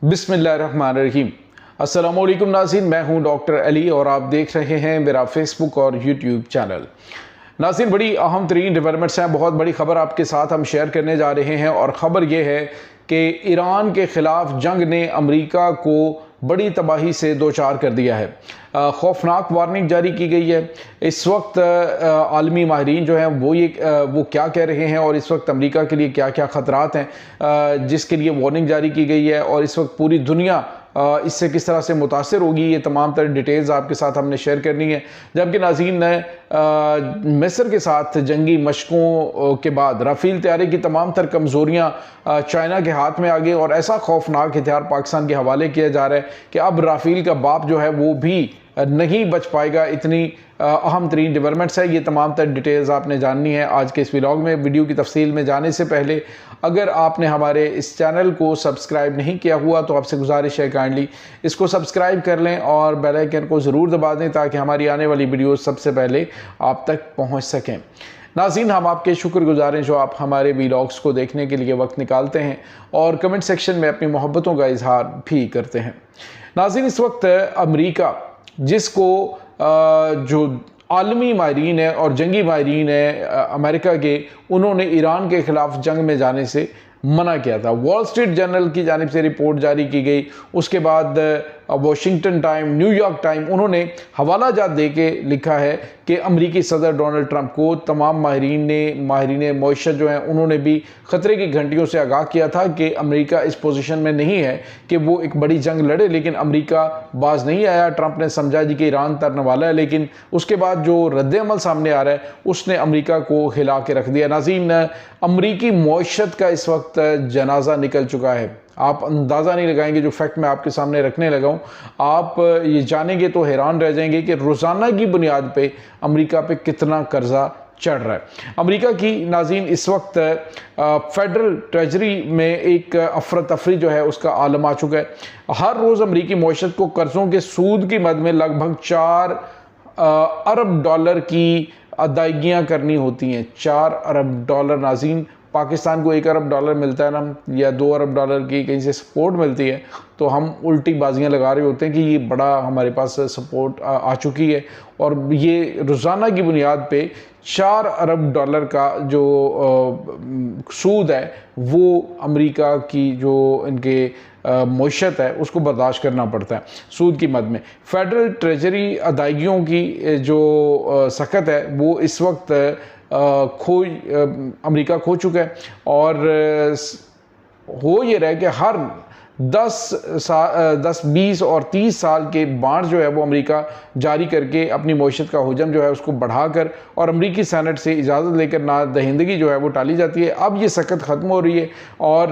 बिस्मिल्लाहिर्रहमानिर्रहीम। अस्सलामुअलैकुम नाज़रीन, मैं हूं डॉक्टर अली और आप देख रहे हैं मेरा फेसबुक और यूट्यूब चैनल। नाज़रीन, बड़ी अहम तरीन डेवलपमेंट्स हैं, बहुत बड़ी खबर आपके साथ हम शेयर करने जा रहे हैं और ख़बर यह है कि ईरान के ख़िलाफ़ जंग ने अमेरिका को बड़ी तबाही से दो चार कर दिया है। खौफनाक वार्निंग जारी की गई है। इस वक्त आलमी माहिरीन जो हैं वो क्या कह रहे हैं और इस वक्त अमेरिका के लिए क्या क्या ख़तरात हैं जिसके लिए वार्निंग जारी की गई है और इस वक्त पूरी दुनिया इससे किस तरह से मुतासर होगी, ये तमाम तरह डिटेल्स आपके साथ हमने शेयर करनी है। जबकि नाज़रीन ने मिस्र के साथ जंगी मशकों के बाद राफेल तैयारी की तमाम तर कमज़ोरियाँ चाइना के हाथ में आ गई और ऐसा खौफनाक हथियार पाकिस्तान के हवाले किया जा रहा है कि अब राफेल का बाप जो है वो भी नहीं बच पाएगा। इतनी अहम तरीन डेवलपमेंट्स है, ये तमाम तर डिटेल्स आपने जाननी है आज के इस व्लॉग में। वीडियो की तफसील में जाने से पहले अगर आपने हमारे इस चैनल को सब्सक्राइब नहीं किया हुआ तो आपसे गुजारिश है काइंडली इसको सब्सक्राइब कर लें और बेल आइकन को ज़रूर दबा दें ताकि हमारी आने वाली वीडियो सबसे पहले आप तक पहुँच सकें। नाज़रीन, हम आपके शुक्रगुजार हैं जो आप हमारे व्लॉग्स को देखने के लिए वक्त निकालते हैं और कमेंट सेक्शन में अपनी मोहब्बतों का इजहार भी करते हैं। नाज़रीन, इस वक्त अमेरिका जिसको जो आलमी माहिरीन है और जंगी माहिरीन है अमेरिका के, उन्होंने ईरान के ख़िलाफ़ जंग में जाने से मना किया था। वॉल स्ट्रीट जर्नल की जानिब से रिपोर्ट जारी की गई, उसके बाद वाशिंगटन टाइम, न्यूयॉर्क टाइम, उन्होंने हवाला जात दे के लिखा है कि अमरीकी सदर डोनाल्ड ट्रंप को तमाम माहिरीन मईशत जो हैं उन्होंने भी ख़तरे की घंटियों से आगाह किया था कि अमेरिका इस पोजीशन में नहीं है कि वो एक बड़ी जंग लड़े, लेकिन अमेरिका बाज नहीं आया। ट्रंप ने समझा जी कि ईरान तरने वाला है, लेकिन उसके बाद जो रद्द-ए-अमल सामने आ रहा है उसने अमेरिका को हिला के रख दिया। नाज़रीन, अमरीकी मईशत का इस वक्त जनाजा निकल चुका है। आप अंदाज़ा नहीं लगाएंगे, जो फैक्ट मैं आपके सामने रखने लगा हूँ आप ये जानेंगे तो हैरान रह जाएंगे कि रोज़ाना की बुनियाद पे अमेरिका पे कितना कर्जा चढ़ रहा है। अमेरिका की नाज़रीन इस वक्त फेडरल ट्रेजरी में एक अफरा तफरी जो है उसका आलम आ चुका है। हर रोज़ अमरीकी मईशत को कर्ज़ों के सूद की मद में लगभग 4 अरब डॉलर की अदायगियाँ करनी होती हैं। 4 अरब डॉलर। नाज़रीन, पाकिस्तान को 1 अरब डॉलर मिलता है ना, या 2 अरब डॉलर की कहीं से सपोर्ट मिलती है, तो हम उल्टी बाजियां लगा रहे होते हैं कि ये बड़ा हमारे पास सपोर्ट आ चुकी है और ये रोज़ाना की बुनियाद पे 4 अरब डॉलर का जो सूद है वो अमेरिका की जो इनके मईशत है उसको बर्दाश्त करना पड़ता है सूद की मद में। फेडरल ट्रेजरी अदायगियों की जो सख्त है वो इस वक्त अमेरिका खो चुका है और हो ये रहा कि हर 10, 20 और 30 साल के बांड जो है वो अमेरिका जारी करके अपनी मईशत का हुजम जो है उसको बढ़ाकर और अमेरिकी सेनेट से इजाज़त लेकर ना दहिंदगी जो है वो टाली जाती है। अब ये सकत ख़त्म हो रही है और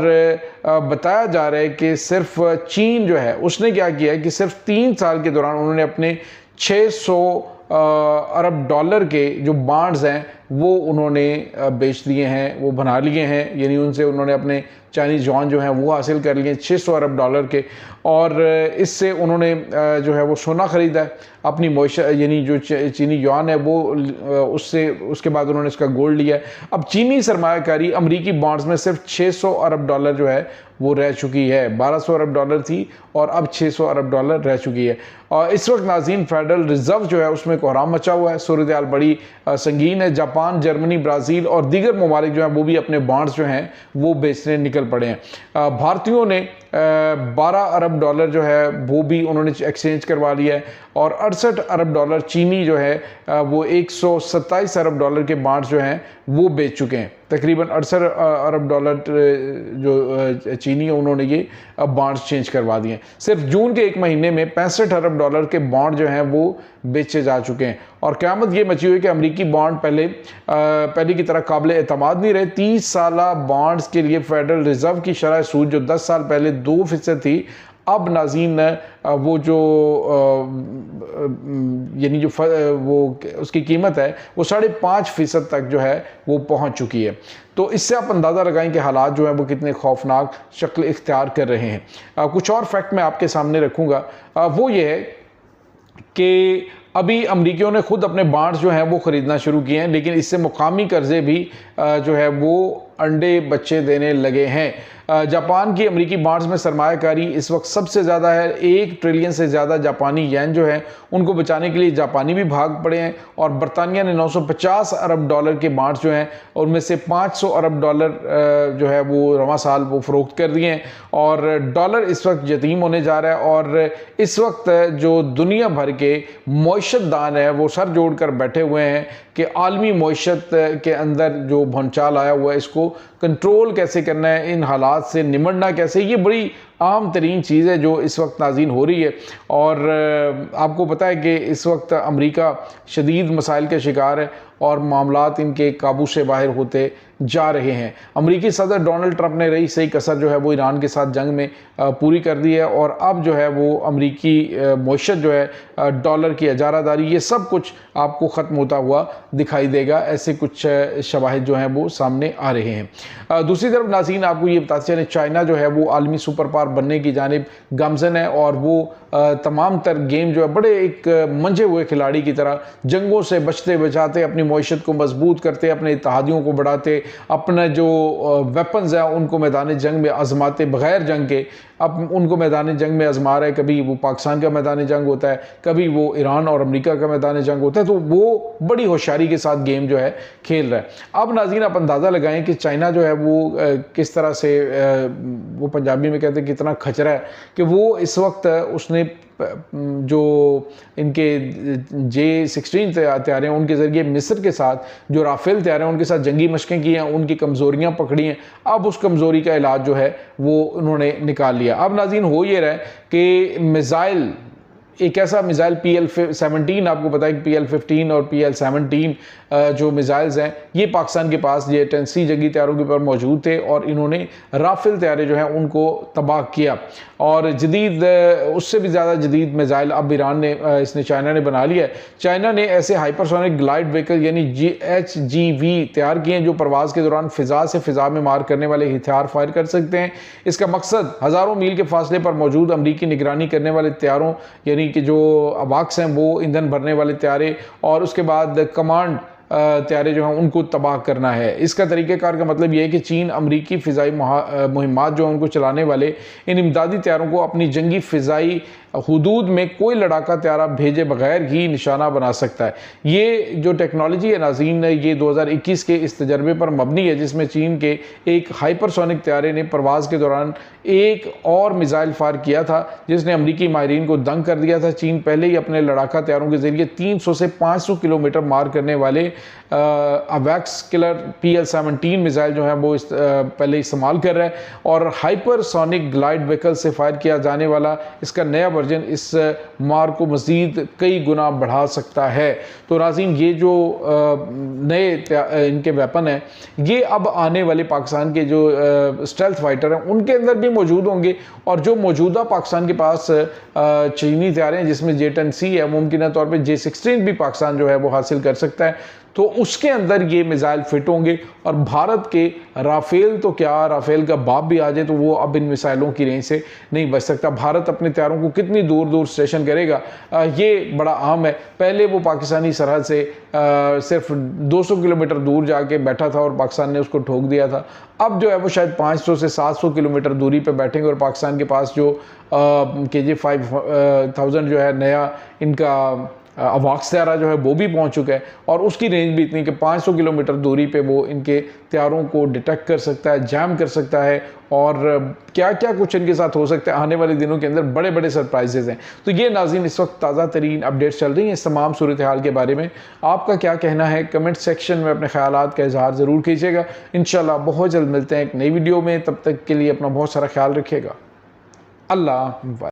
बताया जा रहा है कि सिर्फ चीन जो है उसने क्या किया है कि सिर्फ 3 साल के दौरान उन्होंने अपने 600 अरब डॉलर के जो बांड्स हैं वो उन्होंने बेच दिए हैं, वो बना लिए हैं, यानी उनसे उन्होंने अपने चाइनीज़ युआन जो हैं वो हासिल कर लिए 600 अरब डॉलर के और इससे उन्होंने जो है वो सोना ख़रीदा है अपनी मईशत, यानी जो चीनी युआन है वो उसके बाद उन्होंने इसका गोल्ड लिया है। अब चीनी सरमायाकारी अमरीकी बॉन्ड्स में सिर्फ 600 अरब डॉलर जो है वो रह चुकी है। 1200 अरब डॉलर थी और अब 600 अरब डॉलर रह चुकी है। और इस वक्त नाज़रीन फेडरल रिजर्व जो है उसमें कोहराम मचा हुआ है, सूरत हाल बड़ी संगीन है। जापान, जर्मनी, ब्राज़ील और दीगर ममालिक जो हैं वो भी अपने बॉन्ड्स जो हैं वो बेचने निकल पड़े हैं। भारतीयों ने 12 अरब डॉलर जो है वो भी उन्होंने एक्सचेंज करवा लिया है और 68 अरब डॉलर चीनी जो है वो 127 अरब डॉलर के बांड्स जो हैं वो बेच चुके हैं। तकरीबन 68 अरब डॉलर जो चीनी है उन्होंने ये बांड्स चेंज करवा दिए हैं। सिर्फ जून के 1 महीने में 65 अरब डॉलर के बॉन्ड जो हैं वो बेचे जा चुके हैं और क़यामत ये मची हुई है कि अमरीकी बॉन्ड पहले की तरह काबिल एतमाद नहीं रहे। 30 साला बॉन्ड्स के लिए फेडरल रिजर्व की शरह सूद जो 10 साल पहले 2% थी, अब नाज़रीन वो जो यानी जो वो उसकी कीमत है वो 5.5% तक जो है वो पहुंच चुकी है। तो इससे आप अंदाज़ा लगाएं कि हालात जो हैं वो कितने खौफनाक शक्ल इख्तियार कर रहे हैं। कुछ और फैक्ट मैं आपके सामने रखूँगा, वो ये है कि अभी अमरीकियों ने खुद अपने बॉन्ड्स जो हैं वो ख़रीदना शुरू किए हैं, लेकिन इससे मुकामी कर्जे भी जो है वो अंडे बच्चे देने लगे हैं। जापान की अमेरिकी बॉन्ड्स में सरमायाकारी इस वक्त सबसे ज़्यादा है। 1 ट्रिलियन से ज़्यादा जापानी येन जो है उनको बचाने के लिए जापानी भी भाग पड़े हैं और बरतानिया ने 950 अरब डॉलर के बॉन्ड्स जो हैं उनमें से 500 अरब डॉलर जो है वो रवां साल वो फ़रोख्त कर दिए हैं और डॉलर इस वक्त यतीम होने जा रहा है। और इस वक्त जो दुनिया भर के मईशतदान है वो सर जोड़ कर बैठे हुए हैं कि आलमी मईशत के अंदर जो भौचाल आया हुआ है इसको कंट्रोल कैसे करना है, इन हालात से निमटना कैसे, ये बड़ी आम तरीन चीज़ है जो इस वक्त नाज़रीन हो रही है। और आपको पता है कि इस वक्त अमेरिका शदीद मसाइल का शिकार है और मामलात इनके काबू से बाहर होते जा रहे हैं। अमेरिकी सदर डोनाल्ड ट्रंप ने रही सही कसर जो है वो ईरान के साथ जंग में पूरी कर दी है और अब जो है वो अमेरिकी मईशत जो है डॉलर की इजारादारी ये सब कुछ आपको ख़त्म होता हुआ दिखाई देगा। ऐसे कुछ शवाहिद जो हैं वो सामने आ रहे हैं। दूसरी तरफ नाज़रीन आपको ये बताते चलें चाइना जो है वो आलमी सुपर पावर बनने की जानिब गामज़न है और वो तमाम तर गेम जो है बड़े एक मंझे हुए खिलाड़ी की तरह जंगों से बचते बचाते अपनी मईशत को मजबूत करते, अपने इत्तेहादियों को बढ़ाते, अपने जो वेपन्स हैं उनको मैदान जंग में आजमाते बग़ैर जंग के अब उनको मैदान जंग में आजमा रहे। कभी वो पाकिस्तान का मैदान जंग होता है, कभी वो ईरान और अमेरिका का मैदान जंग होता है, तो वो बड़ी होशियारी के साथ गेम जो है खेल रहा है। अब नाज़रीन आप अंदाज़ा लगाएं कि चाइना जो है वो किस तरह से वो पंजाबी में कहते हैं कितना खचरा है कि वो इस वक्त उसने जो इनके J-16 तैयार हैं उनके ज़रिए मिस्र के साथ जो राफेल तैयार हैं उनके साथ जंगी मशक़ें की हैं, उनकी कमज़ोरियाँ पकड़ी हैं। अब उस कमज़ोरी का इलाज जो है वो उन्होंने निकाल लिया। अब नाज़रीन हो ये रहा है कि मिसाइल एक ऐसा मिसाइल PL-17 आपको पता है कि PL-15 और PL-17 जो मिसाइल्स हैं ये पाकिस्तान के पास J-10C जंगी तैयारों के ऊपर मौजूद थे और इन्होंने राफेल तैयारे जो हैं उनको तबाह किया और जदीद उससे भी ज़्यादा जदीद मिसाइल अब ईरान ने इसने चाइना ने बना लिया है। चाइना ने ऐसे हाइपरसोनिक ग्लाइड व्हीकल यानी HGV तैयार किए हैं जो परवाज़ के दौरान फ़िज़ा से फ़िज़ा में मार करने वाले हथियार फायर कर सकते हैं। इसका मकसद हज़ारों मील के फासले पर मौजूद अमरीकी निगरानी करने वाले तैयारों यानी कि जो अवाक्स हैं वो ईंधन भरने वाले तैयारे और उसके बाद कमांड तैयारे जो हैं उनको तबाह करना है। इसका तरीक़ेकार का मतलब ये है कि चीन अमरीकी फ़िज़ाई मुहिमात जो हैं उनको चलाने वाले इन इमदादी तैयारों को अपनी जंगी फ़िज़ाई हुदूद में कोई लड़ाका तैयारा भेजे बगैर ही निशाना बना सकता है। ये जो टेक्नोलॉजी है नाज़रीन ये 2021 के इस तजर्बे पर मबनी है जिसमें चीन के एक हाइपरसोनिक तैयारे ने परवाज़ के दौरान एक और मिसाइल फायर किया था जिसने अमरीकी माहिरीन को दंग कर दिया था। चीन पहले ही अपने लड़ाका तैयारों के ज़रिए 300 से 500 किलोमीटर मार करने वाले अवैक्स किलर PL-17 मिसाइल जो है वो पहले इस्तेमाल कर रहा है और हाइपरसोनिक ग्लाइड व्हीकल से फायर किया जाने वाला इसका नया वर्जन इस मार को मज़ीद कई गुना बढ़ा सकता है। तो नाज़रीन ये जो नए इनके वेपन हैं ये अब आने वाले पाकिस्तान के जो स्टेल्थ फाइटर हैं उनके अंदर भी मौजूद होंगे और जो मौजूदा पाकिस्तान के पास चीनी तैयार हैं जिसमें J-10C है मुमकिन तौर पर J-16 भी पाकिस्तान जो है वो हासिल कर सकता है तो उसके अंदर ये मिसाइल फिट होंगे और भारत के राफेल तो क्या राफेल का बाप भी आ जाए तो वो अब इन मिसाइलों की रेंज से नहीं बच सकता। भारत अपने तैयारों को कितनी दूर दूर स्टेशन करेगा ये बड़ा अहम है। पहले वो पाकिस्तानी सरहद से सिर्फ 200 किलोमीटर दूर जाके बैठा था और पाकिस्तान ने उसको ठोक दिया था। अब जो है वो शायद 500 से 700 किलोमीटर दूरी पे बैठेंगे और पाकिस्तान के पास जो KJ-5000 जो है नया इनका अवाक्स तैयारा जो है वो भी पहुंच चुका है और उसकी रेंज भी इतनी कि 500 किलोमीटर दूरी पे वो इनके तैयारों को डिटेक्ट कर सकता है, जैम कर सकता है और क्या क्या कुछ इनके साथ हो सकता है। आने वाले दिनों के अंदर बड़े बड़े सरप्राइजेज हैं। तो ये नाज़रीन इस वक्त ताज़ा तरीन अपडेट्स चल रही हैं इस तमाम सूरत हाल के बारे में। आपका क्या कहना है कमेंट सेक्शन में अपने ख्यालात का इजहार ज़रूर कीजिएगा। इंशाल्लाह बहुत जल्द मिलते हैं एक नई वीडियो में, तब तक के लिए अपना बहुत सारा ख्याल रखिएगा। अल्लाह।